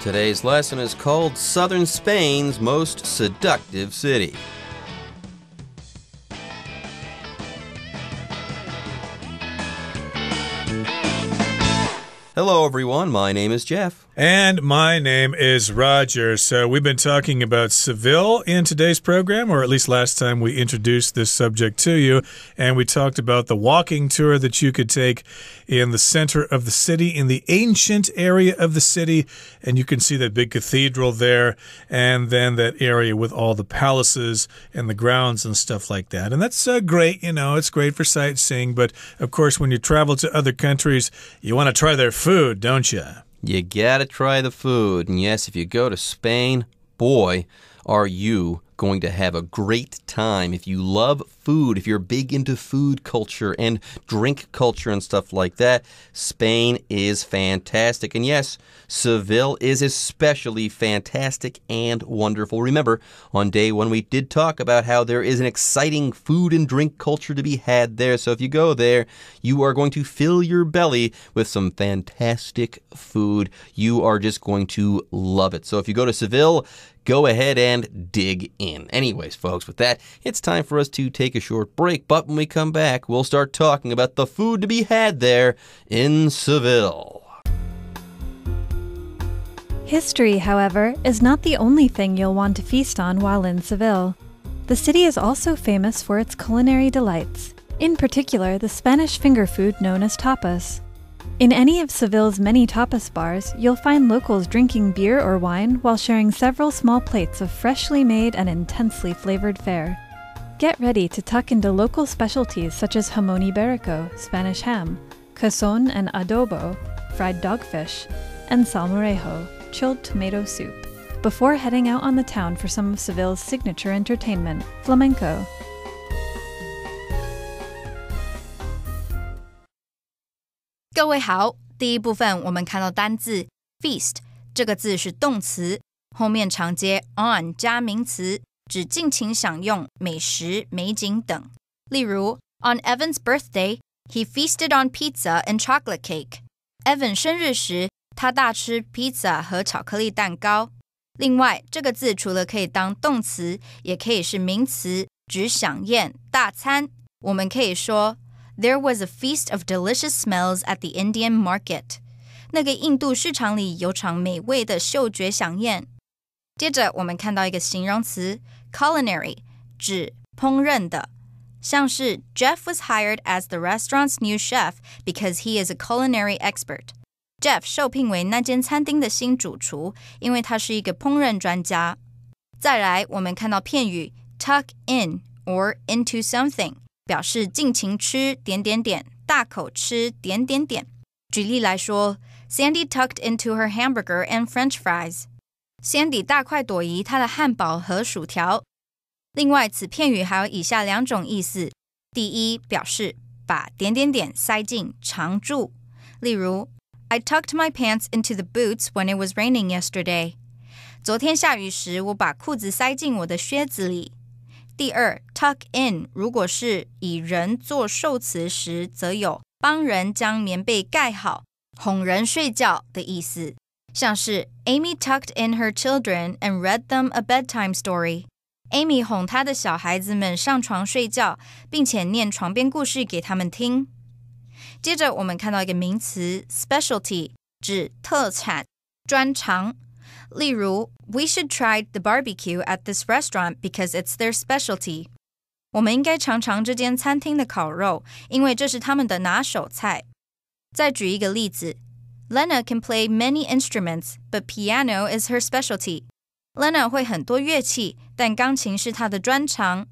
Today's lesson is called Southern Spain's Most Seductive City. Hello, everyone. My name is Jeff. And my name is Roger. So we've been talking about Seville in today's program, or at least last time we introduced this subject to you. And we talked about the walking tour that you could take in the center of the city, in the ancient area of the city. And you can see that big cathedral there, and then that area with all the palaces and the grounds and stuff like that. And that's great. You know, it's great for sightseeing. But, of course, when you travel to other countries, you want to try their food, don't you? You gotta try the food. And yes, if you go to Spain, boy, are you going to have a great time. If you love food, if you're big into food culture and drink culture and stuff like that, Spain is fantastic. And yes, Seville is especially fantastic and wonderful. Remember, on day one, we did talk about how there is an exciting food and drink culture to be had there. So if you go there, you are going to fill your belly with some fantastic food. You are just going to love it. So if you go to Seville, go ahead and dig in. Anyways, folks, with that, it's time for us to take a short break. But when we come back, we'll start talking about the food to be had there in Seville. History, however, is not the only thing you'll want to feast on while in Seville. The city is also famous for its culinary delights, in particular the Spanish finger food known as tapas. In any of Seville's many tapas bars, you'll find locals drinking beer or wine while sharing several small plates of freshly made and intensely flavored fare. Get ready to tuck into local specialties such as jamón ibérico, Spanish ham, cazón and adobo, fried dogfish, and salmorejo, chilled tomato soup, before heading out on the town for some of Seville's signature entertainment, flamenco. 各位好，第一部分我们看到单字 feast 这个字是动词，后面常接 on 加名词，指尽情享用美食、美景等。例如 On Evan's birthday, he feasted on pizza and chocolate cake. Evan 生日时，他大吃披萨和巧克力蛋糕。另外，这个字除了可以当动词，也可以是名词，指飨宴、大餐。我们可以说There was a feast of delicious smells at the Indian market. 那个印度市场里有场美味的嗅觉飨宴。接着我们看到一个形容词 culinary 指烹饪的，像是 Jeff was hired as the restaurant's new chef because he is a culinary expert. Jeff 受聘为那间餐厅的新主厨，因为他是一个烹饪专家。再来我们看到片语 tuck in or into something表示尽情吃大口吃举例来说 Sandy tucked into her hamburger and French fries. Sandy 大快朵颐她的汉堡和薯条。另外此片语还有以下两种意思。第一，表示把塞进常住。例如 I tucked my pants into the boots when it was raining yesterday. 昨天下雨时我把裤子塞进我的靴子里。第二 tuck in 如果是以人做受词时，则有帮人将棉被盖好，哄人睡觉的意思。像是 Amy tucked in her children and read them a bedtime story. Amy 哄她的小孩子们上床睡觉，并且念床边故事给他们听。接着我们看到一个名词 specialty 指特产、专长。例如 We should try the barbecue at this restaurant because it's their specialty. 我们应该尝尝这间餐厅的烤肉，因为这是他们的拿手菜。再举一个例子 Lena can play many instruments, but piano is her specialty. Lena 会很多乐器，但钢琴是她的专长。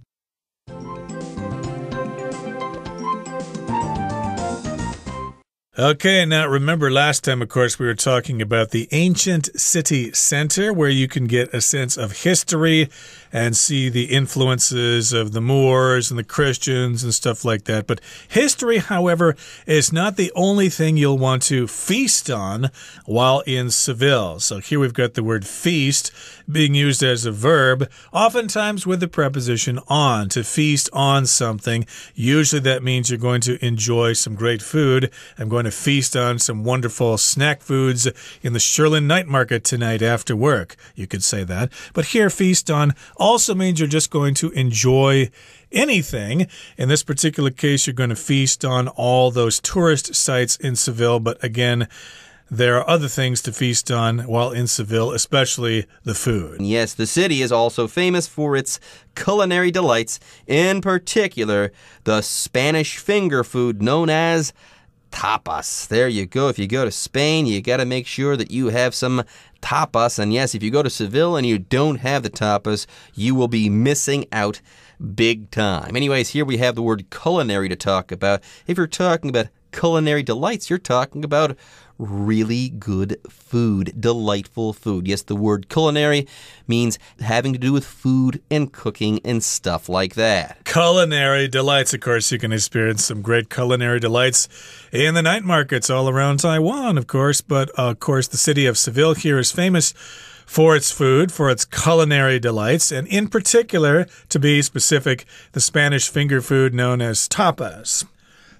Okay, now remember last time, of course, we were talking about the ancient city center where you can get a sense of history and see the influences of the Moors and the Christians and stuff like that. But history, however, is not the only thing you'll want to feast on while in Seville. So here we've got the word feast being used as a verb, oftentimes with the preposition on, to feast on something. Usually that means you're going to enjoy some great food. I'm going to feast on some wonderful snack foods in the Sherlin Night Market tonight after work. You could say that. But here, feast on also means you're just going to enjoy anything. In this particular case, you're going to feast on all those tourist sites in Seville. But again, there are other things to feast on while in Seville, especially the food. Yes, the city is also famous for its culinary delights, in particular, the Spanish finger food known as tapas. There you go. If you go to Spain, you got to make sure that you have some tapas. And yes, if you go to Seville and you don't have the tapas, you will be missing out big time. Anyways, here we have the word culinary to talk about. If you're talking about culinary delights, you're talking about really good food, delightful food. Yes, the word culinary means having to do with food and cooking and stuff like that. Culinary delights. Of course, you can experience some great culinary delights in the night markets all around Taiwan, of course. But, of course, the city of Seville here is famous for its food, for its culinary delights, and in particular, to be specific, the Spanish finger food known as tapas.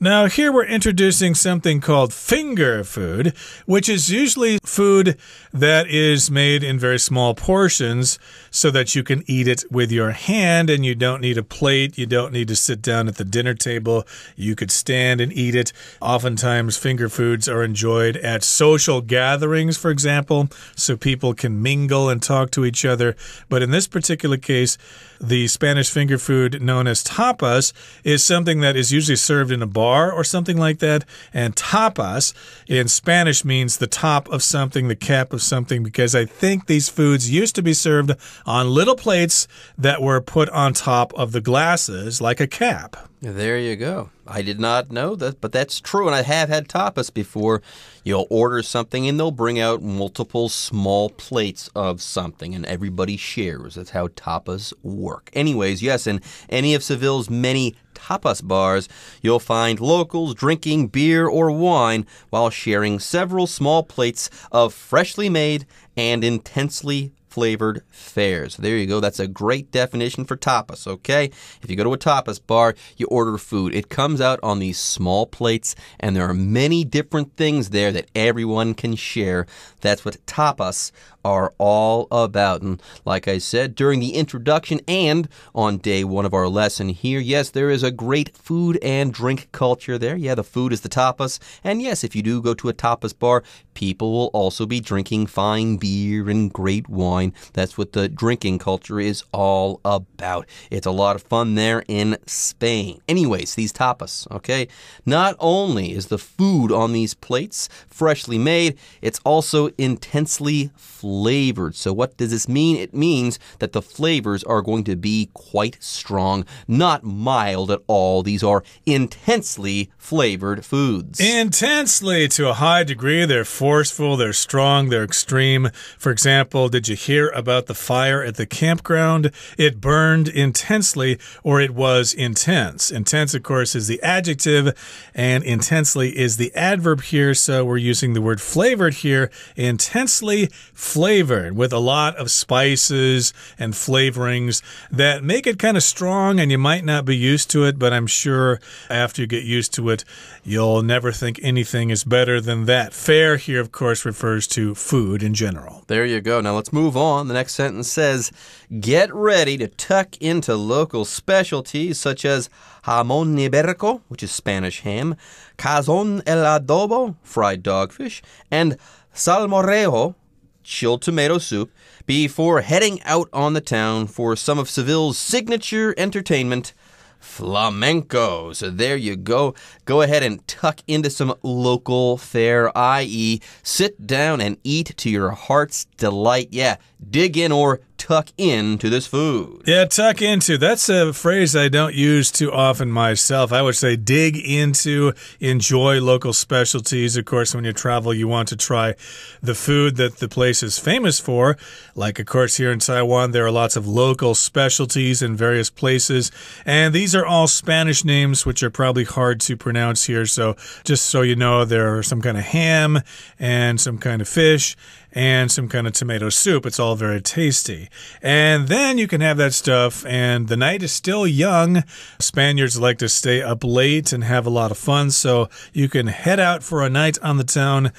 Now, here we're introducing something called finger food, which is usually food that is made in very small portions so that you can eat it with your hand and you don't need a plate. You don't need to sit down at the dinner table. You could stand and eat it. Oftentimes, finger foods are enjoyed at social gatherings, for example, so people can mingle and talk to each other. But in this particular case, the Spanish finger food known as tapas is something that is usually served in a bar or something like that. And tapas in Spanish means the top of something, the cap of something, because I think these foods used to be served on little plates that were put on top of the glasses like a cap. There you go. I did not know that, but that's true, and I have had tapas before. You'll order something, and they'll bring out multiple small plates of something, and everybody shares. That's how tapas work. Anyways, yes, in any of Seville's many tapas bars, you'll find locals drinking beer or wine while sharing several small plates of freshly made and intensely flavored fare. So there you go. That's a great definition for tapas, okay? If you go to a tapas bar, you order food. It comes out on these small plates, and there are many different things there that everyone can share. That's what tapas are all about. And like I said, during the introduction and on day one of our lesson here, yes, there is a great food and drink culture there. Yeah, the food is the tapas. And yes, if you do go to a tapas bar, people will also be drinking fine beer and great wine. That's what the drinking culture is all about. It's a lot of fun there in Spain. Anyways, these tapas, okay? Not only is the food on these plates freshly made, it's also intensely flavored. So what does this mean? It means that the flavors are going to be quite strong, not mild at all. These are intensely flavored foods. Intensely, to a high degree. They're forceful, they're strong, they're extreme. For example, did you hear about the fire at the campground? It burned intensely, or it was intense. Intense, of course, is the adjective, and intensely is the adverb here, so we're using the word flavored here. Intensely flavored, with a lot of spices and flavorings that make it kind of strong, and you might not be used to it, but I'm sure after you get used to it, you'll never think anything is better than that. Fare here, of course, refers to food in general. There you go. Now let's move on. The next sentence says, get ready to tuck into local specialties such as jamón ibérico, which is Spanish ham, cazón el adobo, fried dogfish, and salmorejo, chilled tomato soup, before heading out on the town for some of Seville's signature entertainment, flamenco. So there you go. Go ahead and tuck into some local fare, i.e. sit down and eat to your heart's delight. Yeah, dig in or tuck into this food. Yeah, tuck into. That's a phrase I don't use too often myself. I would say dig into, enjoy local specialties. Of course, when you travel, you want to try the food that the place is famous for. Like, of course, here in Taiwan, there are lots of local specialties in various places. And these are all Spanish names, which are probably hard to pronounce here. So just so you know, there are some kind of ham and some kind of fish and some kind of tomato soup. It's all very tasty. And then you can have that stuff, and the night is still young. Spaniards like to stay up late and have a lot of fun, so you can head out for a night on the town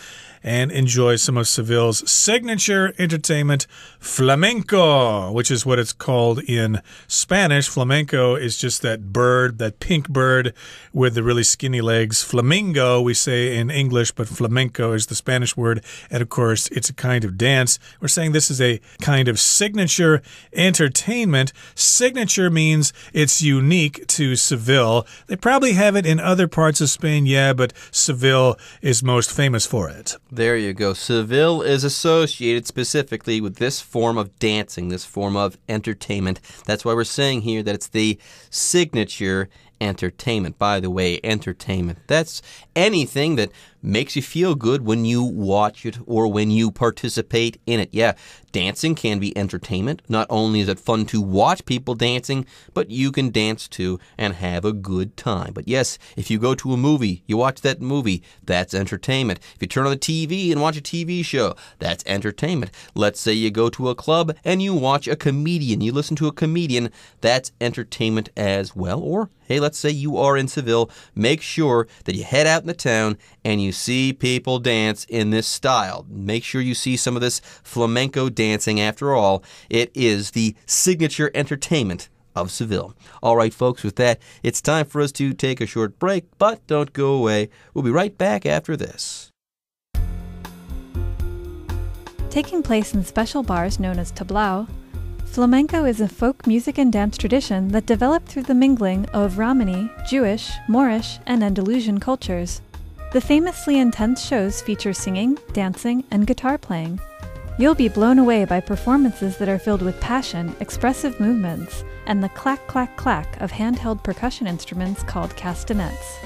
and enjoy some of Seville's signature entertainment, flamenco, which is what it's called in Spanish. Flamenco is just that bird, that pink bird with the really skinny legs. Flamingo, we say in English, but flamenco is the Spanish word. And of course, it's a kind of dance. We're saying this is a kind of signature entertainment. Signature means it's unique to Seville. They probably have it in other parts of Spain, yeah, but Seville is most famous for it. There you go. Seville is associated specifically with this form of dancing, this form of entertainment. That's why we're saying here that it's the signature entertainment. By the way, entertainment, that's anything that makes you feel good when you watch it or when you participate in it. Yeah, dancing can be entertainment. Not only is it fun to watch people dancing, but you can dance too and have a good time. But yes, if you go to a movie, you watch that movie, that's entertainment. If you turn on the TV and watch a TV show, that's entertainment. Let's say you go to a club and you watch a comedian, you listen to a comedian, that's entertainment as well. Or, hey, let's say you are in Seville, make sure that you head out in the town and you see people dance in this style. Make sure you see some of this flamenco dancing. After all, it is the signature entertainment of Seville. All right, folks, with that, it's time for us to take a short break, but don't go away. We'll be right back after this. Taking place in special bars known as tablao, flamenco is a folk music and dance tradition that developed through the mingling of Romani, Jewish, Moorish, and Andalusian cultures. The famously intense shows feature singing, dancing, and guitar playing. You'll be blown away by performances that are filled with passion, expressive movements, and the clack, clack, clack of handheld percussion instruments called castanets.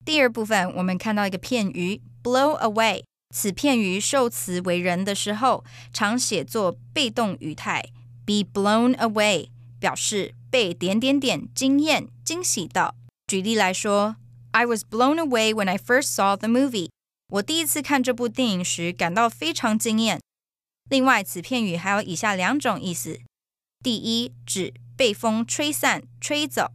第二部分，我们看到一个片语 blow away。此片语受词为人的时候，常写作被动语态 be blown away， 表示被点点点惊艳、惊喜到。举例来说 I was blown away when I first saw the movie。 我第一次看这部电影时感到非常惊艳。另外，此片语还有以下两种意思。第一，指被风吹散、吹走。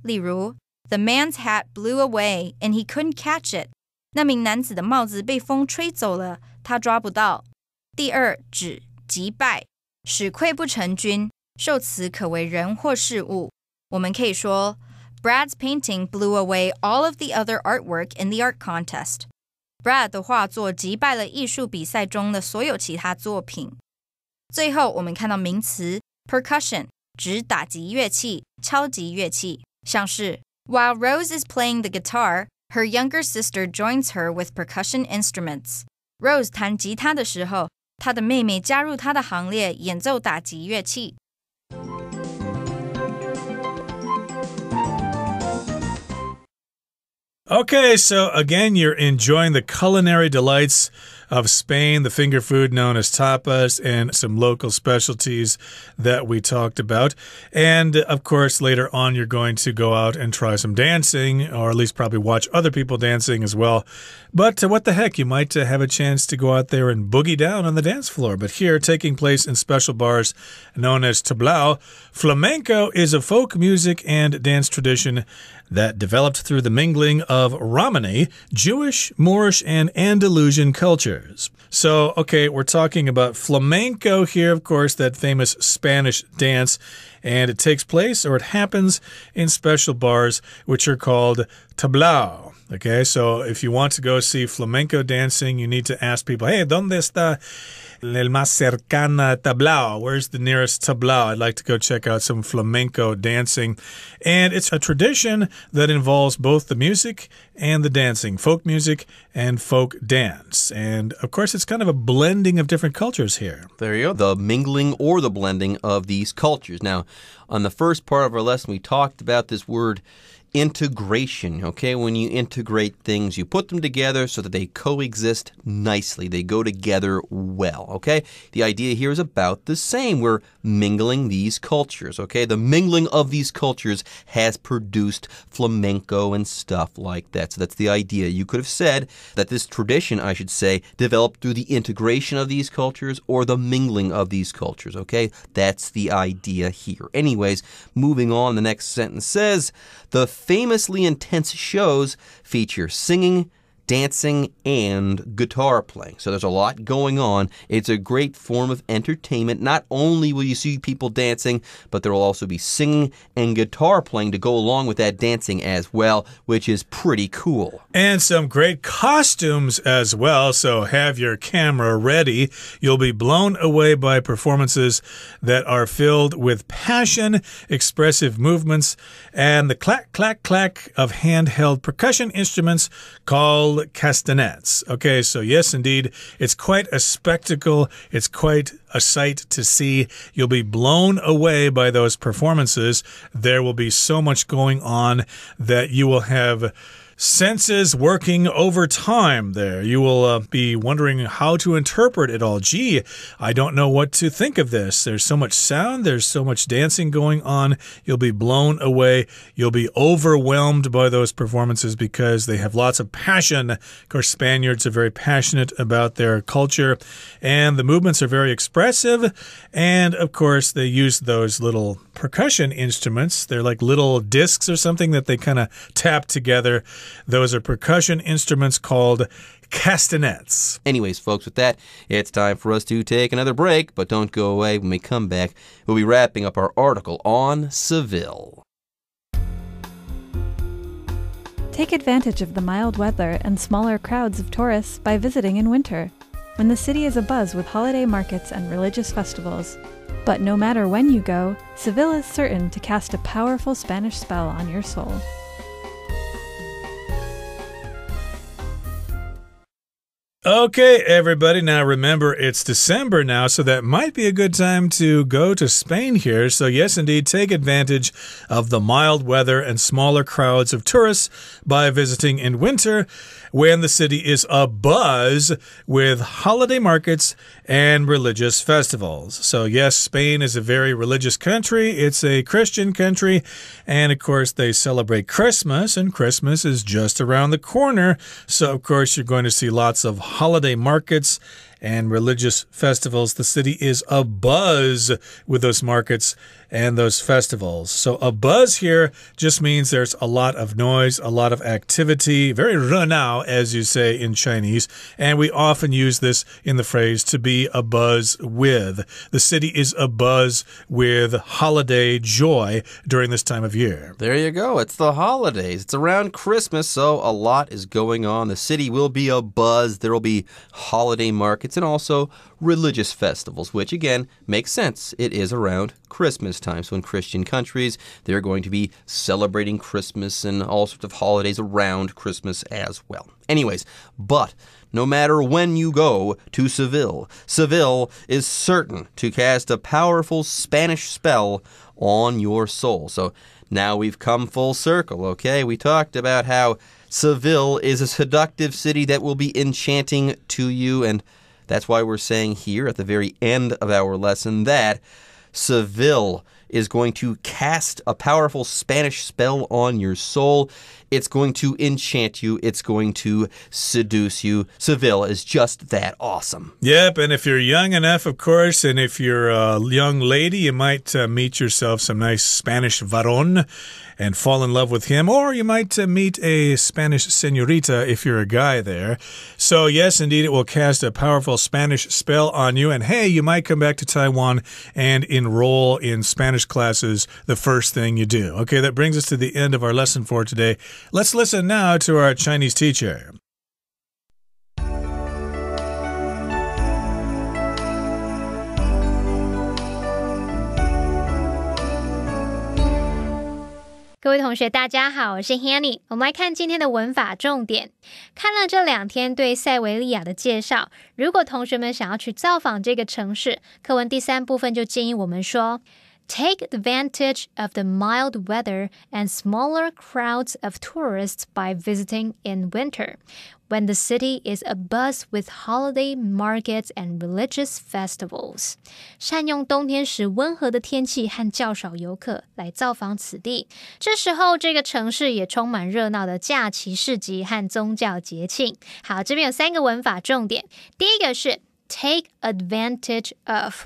例如 The man's hat blew away and he couldn't catch it。 那名男子的帽子被风吹走了，他抓不到。第二，指击败，使溃不成军，受词可为人或事物。我们可以说 Brad's painting blew away all of the other artwork in the art contest。 Brad 的画作击败了艺术比赛中的所有其他作品。最后，我们看到名词 percussion， 指打击乐器、敲击乐器，像是 While Rose is playing the guitar, her younger sister joins her with percussion instruments. Rose 弹吉他的时候，她的妹妹加入她的行列，演奏打击乐器。Okay, so again, you're enjoying the culinary delights of Spain, the finger food known as tapas, and some local specialties that we talked about. And, of course, later on, you're going to go out and try some dancing, or at least probably watch other people dancing as well. But what the heck, you might have a chance to go out there and boogie down on the dance floor. But here, taking place in special bars known as tablao, flamenco is a folk music and dance tradition that developed through the mingling of Romani, Jewish, Moorish, and Andalusian cultures. So, okay, we're talking about flamenco here, of course, that famous Spanish dance. and it takes place or it happens in special bars which are called tablao. Okay, so if you want to go see flamenco dancing, you need to ask people, hey, ¿dónde está el más cercana tablao? Where's the nearest tablao? I'd like to go check out some flamenco dancing. And it's a tradition that involves both the music and the dancing, folk music and folk dance. And, of course, it's kind of a blending of different cultures here. There you go, the mingling or the blending of these cultures. Now, on the first part of our lesson, we talked about this word integration, okay? When you integrate things, you put them together so that they coexist nicely. They go together well, okay? The idea here is about the same. We're mingling these cultures, okay? The mingling of these cultures has produced flamenco and stuff like that. So that's the idea. You could have said that this tradition, I should say, developed through the integration of these cultures or the mingling of these cultures, okay? That's the idea here. Anyways, moving on, the next sentence says, the famously intense shows feature singing, dancing, and guitar playing. So there's a lot going on. It's a great form of entertainment. Not only will you see people dancing, but there will also be singing and guitar playing to go along with that dancing as well, which is pretty cool. And some great costumes as well, so have your camera ready. You'll be blown away by performances that are filled with passion, expressive movements, and the clack, clack, clack of handheld percussion instruments called castanets. Okay, so yes, indeed, it's quite a spectacle. It's quite a sight to see. You'll be blown away by those performances. There will be so much going on that you will have senses working over time there. You will be wondering how to interpret it all. Gee, I don't know what to think of this. There's so much sound. There's so much dancing going on. You'll be blown away. You'll be overwhelmed by those performances because they have lots of passion. Of course, Spaniards are very passionate about their culture, and the movements are very expressive. And, of course, they use those little percussion instruments. They're like little discs or something that they kind of tap together. Those are percussion instruments called castanets. Anyways, folks, with that, it's time for us to take another break, but don't go away. When we come back, we'll be wrapping up our article on Seville. Take advantage of the mild weather and smaller crowds of tourists by visiting in winter, when the city is abuzz with holiday markets and religious festivals. But no matter when you go, Seville is certain to cast a powerful Spanish spell on your soul. Okay, everybody. Now remember, it's December now, so that might be a good time to go to Spain here. So yes, indeed, take advantage of the mild weather and smaller crowds of tourists by visiting in winter when the city is abuzz with holiday markets and religious festivals. So yes, Spain is a very religious country. It's a Christian country. And of course, they celebrate Christmas, and Christmas is just around the corner. So of course, you're going to see lots of holiday markets and religious festivals. The city is abuzz with those markets and those festivals. So a buzz here just means there's a lot of noise, a lot of activity, very 热闹, as you say in Chinese. And we often use this in the phrase to be abuzz with. The city is abuzz with holiday joy during this time of year. There you go. It's the holidays. It's around Christmas, so a lot is going on. The city will be abuzz. There will be holiday markets and also religious festivals, which again makes sense. It is around Christmas time. So in Christian countries, they're going to be celebrating Christmas and all sorts of holidays around Christmas as well. Anyways, but no matter when you go to Seville, Seville is certain to cast a powerful Spanish spell on your soul. So now we've come full circle, okay? We talked about how Seville is a seductive city that will be enchanting to you, and that's why we're saying here at the very end of our lesson that Seville is going to cast a powerful Spanish spell on your soul. It's going to enchant you. It's going to seduce you. Seville is just that awesome. Yep, and if you're young enough, of course, and if you're a young lady, you might meet yourself some nice Spanish varón and fall in love with him, or you might meet a Spanish señorita if you're a guy there. So yes, indeed, it will cast a powerful Spanish spell on you, and hey, you might come back to Taiwan and enroll in Spanish classes the first thing you do. Okay, that brings us to the end of our lesson for today. Let's listen now to our Chinese teacher. 各位同学大家好，我是 Hanny。 我们来看今天的文法重点。看了这2天对塞维利亚的介绍，如果同学们想要去造访这个城市，课文第3部分就建议我们说Take advantage of the mild weather and smaller crowds of tourists by visiting in winter, when the city is abuzz with holiday markets and religious festivals. 善用冬天时温和的天气和较少游客来造访此地。这时候这个城市也充满热闹的假期市集和宗教节庆。好，这边有3个文法重点。第一个是 take advantage of。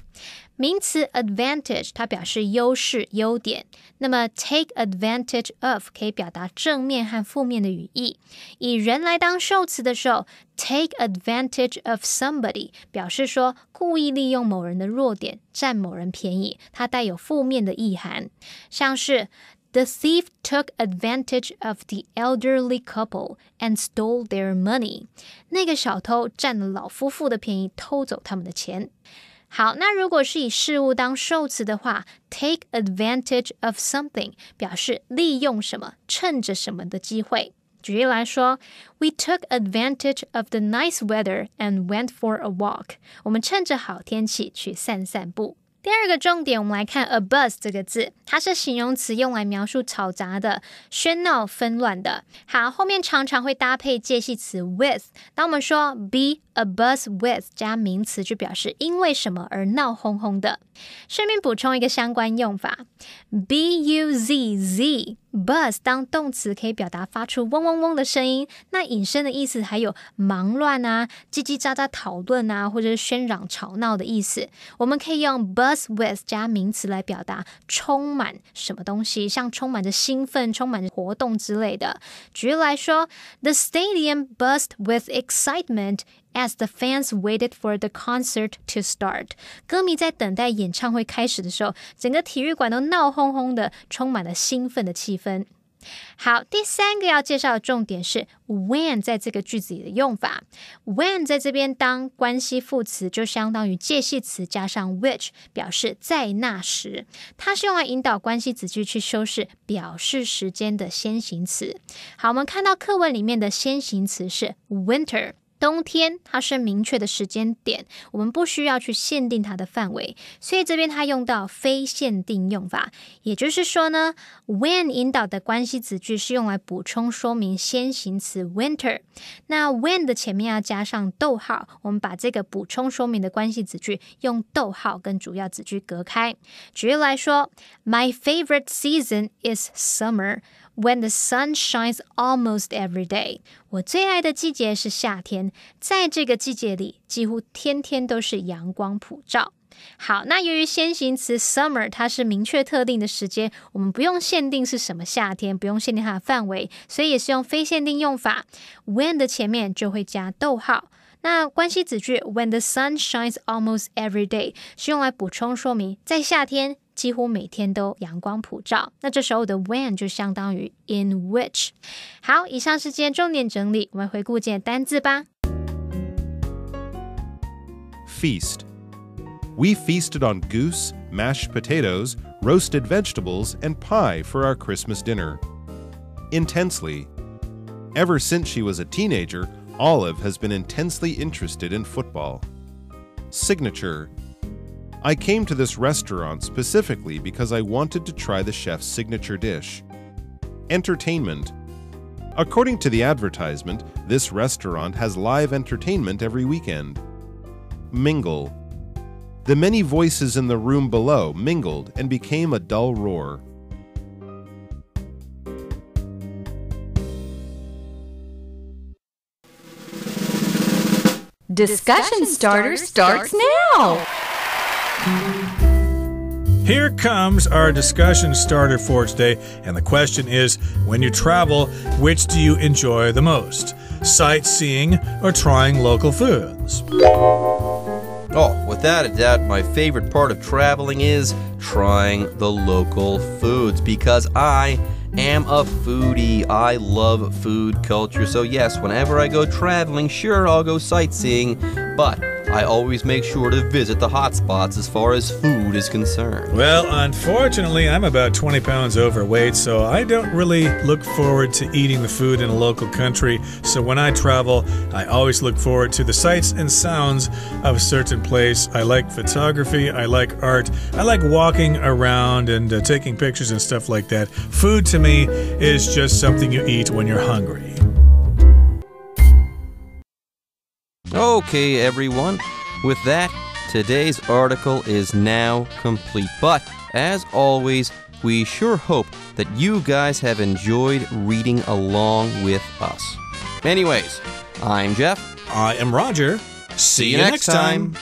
名词 advantage 它表示优势、优点，那么 take advantage of 可以表达正面和负面的语义。以人来当受词的时候 take advantage of somebody 表示说故意利用某人的弱点，占某人便宜，它带有负面的意涵。像是The thief took advantage of the elderly couple and stole their money. 那个小偷占了老夫妇的便宜，偷走他们的钱。好，那如果是以事物当受词的话 take advantage of something 表示利用什么，趁着什么的机会。举例来说 We took advantage of the nice weather and went for a walk. 我们趁着好天气去散散步。第二个重点，我们来看 abuzz 这个字，它是形容词，用来描述吵杂的、喧闹纷乱的。好，后面常常会搭配介系词 with。当我们说 be abuzz with 加名词，就表示因为什么而闹哄哄的。顺便补充一个相关用法 buzz buzz 当动词可以表达发出嗡嗡嗡的声音，那引申的意思还有忙乱啊、叽叽喳喳讨论啊，或者是喧嚷吵闹的意思。我们可以用 buzz with 加名词来表达充满什么东西，像充满着兴奋、充满着活动之类的。举例来说 The stadium buzzed with excitement as the fans waited for the concert to start. 歌迷在等待演唱会开始的时候，整个体育馆都闹哄哄的，充满了兴奋的气氛。好，第3个要介绍的重点是 when 在这个句子里的用法。when 在这边当关系副词，就相当于介系词加上 which 表示在那时，它是用来引导关系子句去修饰表示时间的先行词。好，我们看到课文里面的先行词是 winter，冬天它是明确的时间点，我们不需要去限定它的范围，所以这边它用到非限定用法。也就是说呢 when 引导的关系子句是用来补充说明先行词 winter， 那 when 的前面要加上逗号，我们把这个补充说明的关系子句用逗号跟主要子句隔开。举例来说 My favorite season is summer,When the sun shines almost every day. 我最爱的季节是夏天，在这个季节里几乎天天都是阳光普照。好，那由于先行词 summer 它是明确特定的时间，我们不用限定是什么夏天，不用限定它的范围，所以也是用非限定用法。when 的前面就会加逗号。那关系子句 When the sun shines almost every day 是用来补充说明在夏天几乎每天都阳光普照，那这时候的 when 就相当于 in which。 好，以上是今天重点整理，我们回顾今天的单字吧。 Feast. We feasted on goose, mashed potatoes, roasted vegetables, and pie for our Christmas dinner. Intensely. Ever since she was a teenager, Olive has been intensely interested in football. Signature. I came to this restaurant specifically because I wanted to try the chef's signature dish. Entertainment. According to the advertisement, this restaurant has live entertainment every weekend. Mingle. The many voices in the room below mingled and became a dull roar. Discussion Starter starts now! Here comes our discussion starter for today, and the question is, when you travel, which do you enjoy the most? Sightseeing or trying local foods? Oh, without a doubt, my favorite part of traveling is trying the local foods because I am a foodie. I love food culture. So yes, whenever I go traveling, sure, I'll go sightseeing, but I always make sure to visit the hot spots as far as food is concerned. Well, unfortunately, I'm about 20 pounds overweight, so I don't really look forward to eating the food in a local country. So when I travel, I always look forward to the sights and sounds of a certain place. I like photography, I like art, I like walking around and taking pictures and stuff like that. Food to me is just something you eat when you're hungry. Okay, everyone. With that, today's article is now complete. But, as always, we sure hope that you guys have enjoyed reading along with us. Anyways, I'm Jeff. I am Roger. See you next time.